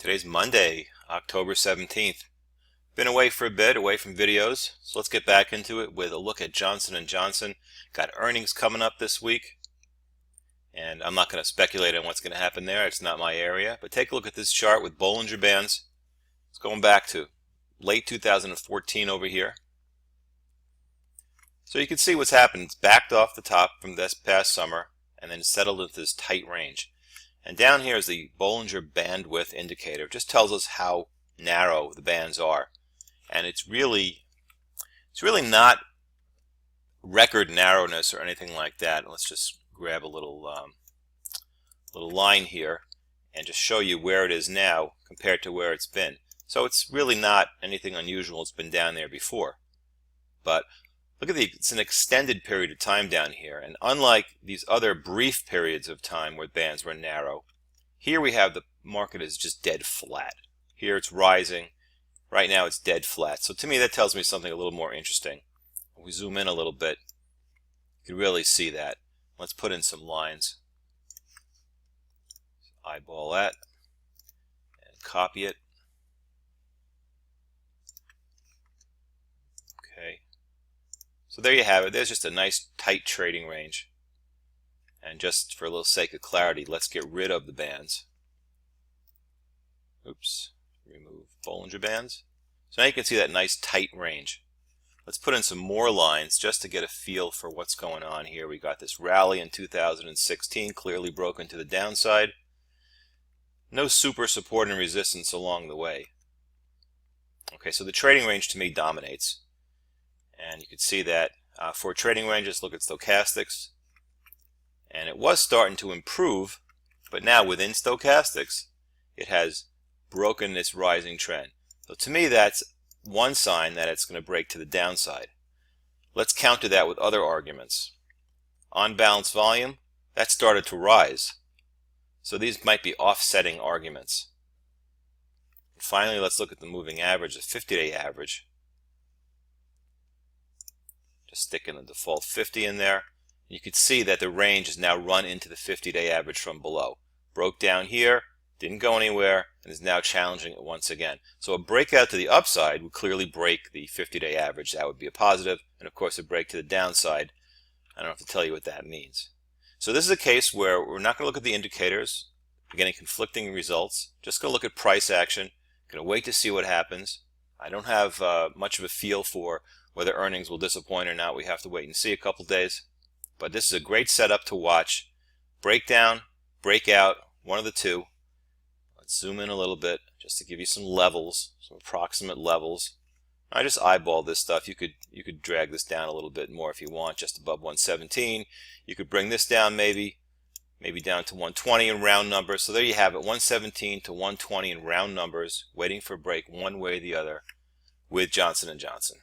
Today's Monday, October 17th. Been away for a bit, away from videos, so let's get back into it with a look at Johnson & Johnson. Got earnings coming up this week, and I'm not going to speculate on what's going to happen there. It's not my area. But take a look at this chart with Bollinger Bands. It's going back to late 2014 over here. So you can see what's happened. It's backed off the top from this past summer and then settled into this tight range. And down here is the Bollinger Bandwidth indicator. It just tells us how narrow the bands are. And it's really not record narrowness or anything like that. Let's just grab a little line here and just show you where it is now compared to where it's been. So it's really not anything unusual. It's been down there before. But look at it's an extended period of time down here, and unlike these other brief periods of time where bands were narrow, here we have the market is just dead flat. Here it's rising. Right now it's dead flat. So to me that tells me something a little more interesting. If we zoom in a little bit, you can really see that. Let's put in some lines. Eyeball that and copy it. Okay. So there you have it. There's just a nice tight trading range. And just for a little sake of clarity, let's get rid of the bands. Oops. Remove Bollinger Bands. So now you can see that nice tight range. Let's put in some more lines just to get a feel for what's going on here. We got this rally in 2016, clearly broken to the downside. No super support and resistance along the way. Okay, so the trading range to me dominates. And you can see that for trading ranges, look at stochastics. And it was starting to improve, but now within stochastics, it has broken this rising trend. So to me, that's one sign that it's going to break to the downside. Let's counter that with other arguments. On balance volume, that started to rise. So these might be offsetting arguments. And finally, let's look at the moving average, the 50-day average. Just sticking the default 50 in there. You can see that the range is now run into the 50-day average from below. Broke down here, didn't go anywhere, and is now challenging it once again. So a breakout to the upside would clearly break the 50-day average. That would be a positive. And of course, a break to the downside, I don't have to tell you what that means. So this is a case where we're not going to look at the indicators. We're getting conflicting results. Just going to look at price action. Going to wait to see what happens. I don't have much of a feel for whether earnings will disappoint or not. We have to wait and see a couple days. But this is a great setup to watch. Breakdown, breakout, one of the two. Let's zoom in a little bit just to give you some levels, some approximate levels. I just eyeball this stuff. You could drag this down a little bit more if you want, just above 117. You could bring this down maybe down to 120 in round numbers. So there you have it, 117 to 120 in round numbers, waiting for a break one way or the other with Johnson & Johnson.